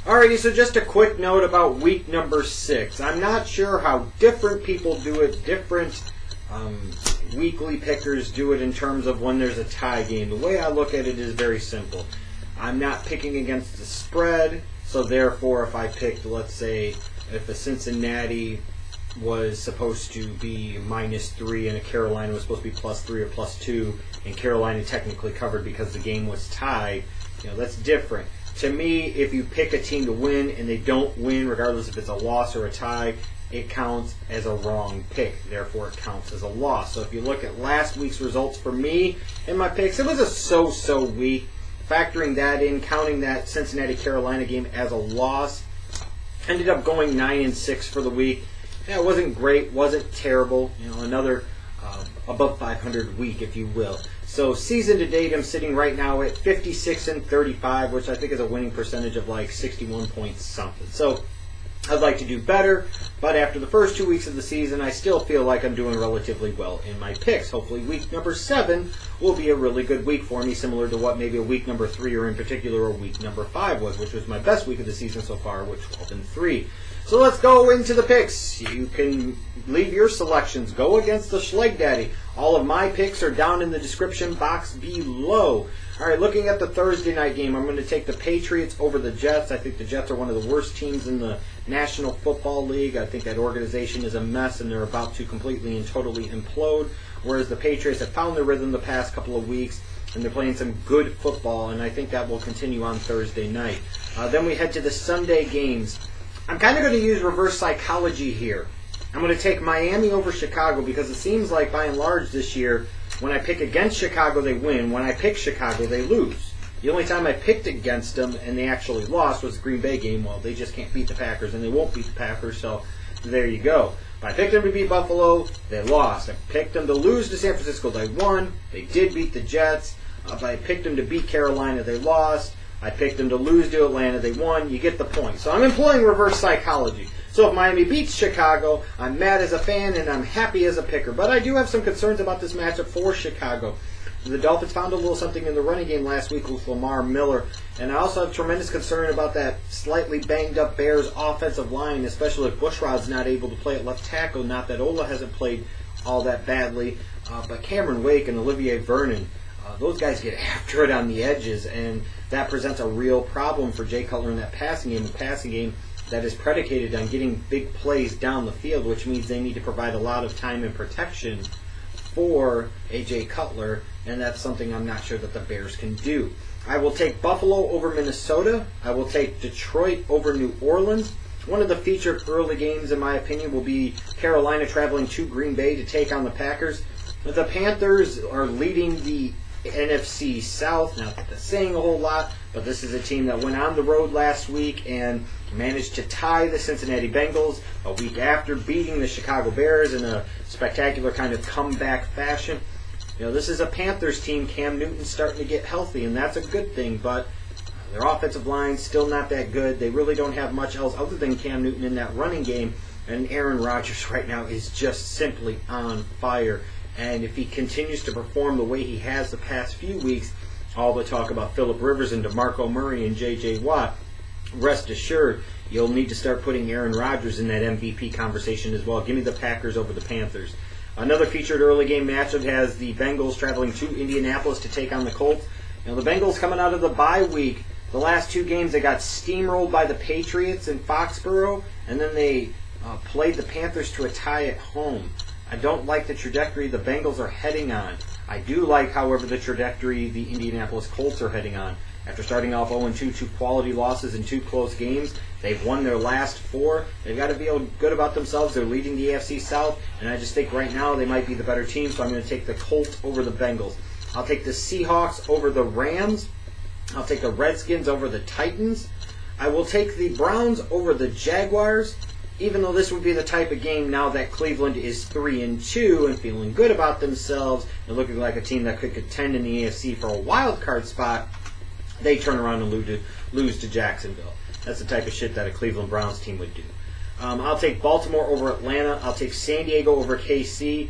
Alrighty, so just a quick note about week number 6. I'm not sure how different people do it. Different weekly pickers do it in terms of when there's a tie game. The way I look at it is very simple. I'm not picking against the spread, so therefore if I picked, let's say, if a Cincinnati was supposed to be -3 and a Carolina was supposed to be +3 or +2, and Carolina technically covered because the game was tied, that's different. To me, if you pick a team to win and they don't win, regardless if it's a loss or a tie, it counts as a wrong pick. Therefore, it counts as a loss. So if you look at last week's results for me and my picks, it was a so-so week. Factoring that in, counting that Cincinnati-Carolina game as a loss, ended up going 9-6 for the week. It wasn't great, wasn't terrible. Another above 500 week, if you will. So season to date, I'm sitting right now at 56-35, which I think is a winning percentage of like 61 points something. So I'd like to do better, but after the first 2 weeks of the season, I still feel like I'm doing relatively well in my picks. Hopefully week number 7 will be a really good week for me, similar to what maybe a week number 3 or in particular a week number 5 was, which was my best week of the season so far with 12-3. So let's go into the picks. You can leave your selections. Go against the Schleg Daddy. All of my picks are down in the description box below. All right, looking at the Thursday night game, I'm going to take the Patriots over the Jets. I think the Jets are one of the worst teams in the National Football League. I think that organization is a mess, and they're about to completely and totally implode, whereas the Patriots have found their rhythm the past couple of weeks, and they're playing some good football, and I think that will continue on Thursday night. Then we head to the Sunday games. I'm kind of going to use reverse psychology here. I'm going to take Miami over Chicago because it seems like, by and large this year, when I pick against Chicago, they win. When I pick Chicago, they lose. The only time I picked against them and they actually lost was the Green Bay game. Well, they just can't beat the Packers, and they won't beat the Packers, so there you go. If I picked them to beat Buffalo, they lost. I picked them to lose to San Francisco, they won. They did beat the Jets. If I picked them to beat Carolina, they lost. I picked them to lose to Atlanta. They won. You get the point. So I'm employing reverse psychology. So if Miami beats Chicago, I'm mad as a fan and I'm happy as a picker. But I do have some concerns about this matchup for Chicago. The Dolphins found a little something in the running game last week with Lamar Miller. And I also have tremendous concern about that slightly banged up Bears offensive line, especially if Bushrod's not able to play at left tackle. Not that Ola hasn't played all that badly. But Cameron Wake and Olivier Vernon, those guys get after it on the edges, and that presents a real problem for Jay Cutler in that passing game. A passing game that is predicated on getting big plays down the field, which means they need to provide a lot of time and protection for A.J. Cutler, and that's something I'm not sure that the Bears can do. I will take Buffalo over Minnesota. I will take Detroit over New Orleans. One of the featured early games, in my opinion, will be Carolina traveling to Green Bay to take on the Packers. The Panthers are leading the NFC South. Not that that's saying a whole lot, but this is a team that went on the road last week and managed to tie the Cincinnati Bengals a week after beating the Chicago Bears in a spectacular kind of comeback fashion. This is a Panthers team. Cam Newton's starting to get healthy, and that's a good thing, but their offensive line's still not that good. They really don't have much else other than Cam Newton in that running game, and Aaron Rodgers right now is just simply on fire. And if he continues to perform the way he has the past few weeks, all the talk about Phillip Rivers and DeMarco Murray and J.J. Watt, rest assured you'll need to start putting Aaron Rodgers in that MVP conversation as well. Give me the Packers over the Panthers. Another featured early game matchup has the Bengals traveling to Indianapolis to take on the Colts. The Bengals coming out of the bye week, the last 2 games they got steamrolled by the Patriots in Foxborough, and then they played the Panthers to a tie at home. I don't like the trajectory the Bengals are heading on. I do like, however, the trajectory the Indianapolis Colts are heading on. After starting off 0-2, 2 quality losses in 2 close games, they've won their last 4. They've got to feel good about themselves. They're leading the AFC South, and I just think right now they might be the better team, so I'm going to take the Colts over the Bengals. I'll take the Seahawks over the Rams. I'll take the Redskins over the Titans. I will take the Browns over the Jaguars. Even though this would be the type of game now that Cleveland is 3-2 and feeling good about themselves and looking like a team that could contend in the AFC for a wild card spot, they turn around and lose to Jacksonville. That's the type of shit that a Cleveland Browns team would do. I'll take Baltimore over Atlanta. I'll take San Diego over KC.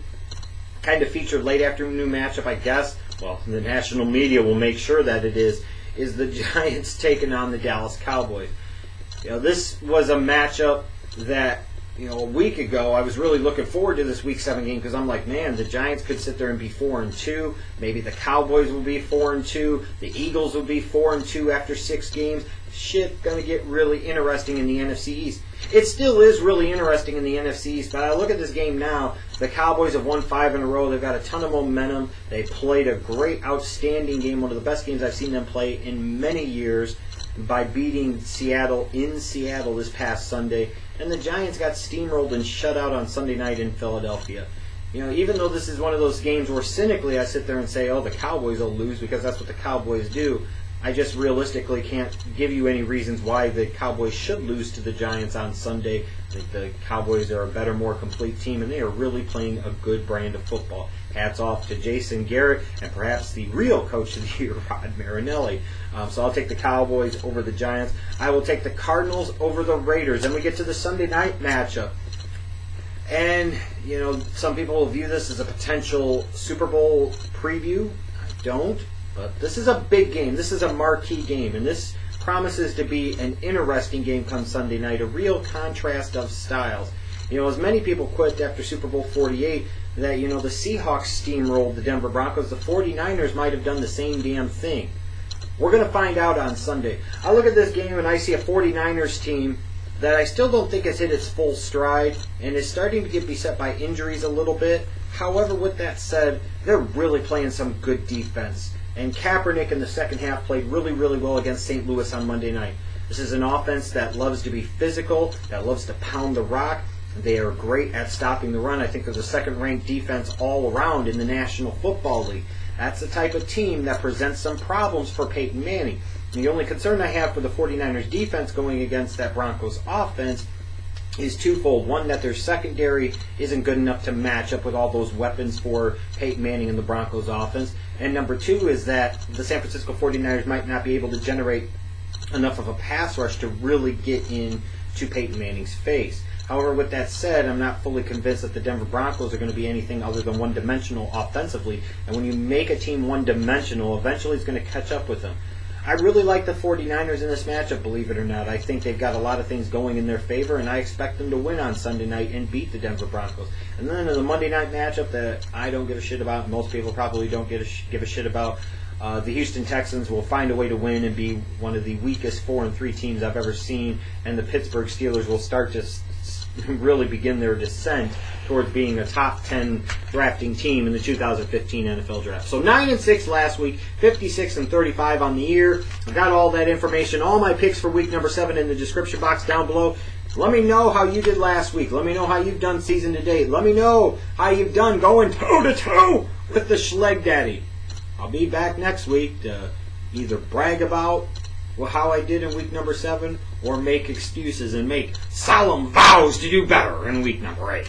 Kind of featured late afternoon matchup, I guess. Well, the national media will make sure that it is the Giants taking on the Dallas Cowboys. This was a matchup that, a week ago, I was really looking forward to this Week 7 game because I'm like, man, the Giants could sit there and be 4-2. Maybe the Cowboys will be 4-2. The Eagles will be 4-2 after 6 games. Shit, gonna get really interesting in the NFC East. It still is really interesting in the NFC East, but I look at this game now. The Cowboys have won 5 in a row. They've got a ton of momentum. They played a great, outstanding game, one of the best games I've seen them play in many years, by beating Seattle in Seattle this past Sunday. And the Giants got steamrolled and shut out on Sunday night in Philadelphia. Even though this is one of those games where cynically I sit there and say, oh, the Cowboys will lose because that's what the Cowboys do, I just realistically can't give you any reasons why the Cowboys should lose to the Giants on Sunday. The Cowboys are a better, more complete team, and they are really playing a good brand of football. Hats off to Jason Garrett and perhaps the real coach of the year, Rod Marinelli. So I'll take the Cowboys over the Giants. I will take the Cardinals over the Raiders. Then we get to the Sunday night matchup. And, some people will view this as a potential Super Bowl preview. I don't. But this is a big game. This is a marquee game. And this promises to be an interesting game come Sunday night. A real contrast of styles. As many people quit after Super Bowl 48, that, the Seahawks steamrolled the Denver Broncos. The 49ers might have done the same damn thing. We're going to find out on Sunday. I look at this game and I see a 49ers team that I still don't think has hit its full stride and is starting to get beset by injuries a little bit. However, with that said, they're really playing some good defense. And Kaepernick in the second half played really, really well against St. Louis on Monday night. This is an offense that loves to be physical, that loves to pound the rock. They are great at stopping the run. I think they're the second-ranked defense all around in the National Football League. That's the type of team that presents some problems for Peyton Manning. And the only concern I have for the 49ers defense going against that Broncos offense is twofold. One, that their secondary isn't good enough to match up with all those weapons for Peyton Manning and the Broncos offense. And number two is that the San Francisco 49ers might not be able to generate enough of a pass rush to really get into Peyton Manning's face. However, with that said, I'm not fully convinced that the Denver Broncos are going to be anything other than one-dimensional offensively. And when you make a team one-dimensional, eventually it's going to catch up with them. I really like the 49ers in this matchup, believe it or not. I think they've got a lot of things going in their favor, and I expect them to win on Sunday night and beat the Denver Broncos. And then in the Monday night matchup that I don't give a shit about, most people probably don't give a shit about, the Houston Texans will find a way to win and be one of the weakest 4-3 teams I've ever seen, and the Pittsburgh Steelers will start to really begin their descent towards being a top 10 drafting team in the 2015 NFL Draft. So 9-6 last week, 56-35 on the year. I got all that information, all my picks for week number 7 in the description box down below. Let me know how you did last week. Let me know how you've done season to date. Let me know how you've done going toe-to-toe with the Schleg Daddy. I'll be back next week to either brag about how I did in week number 7 or make excuses and make solemn vows to do better in week number 8.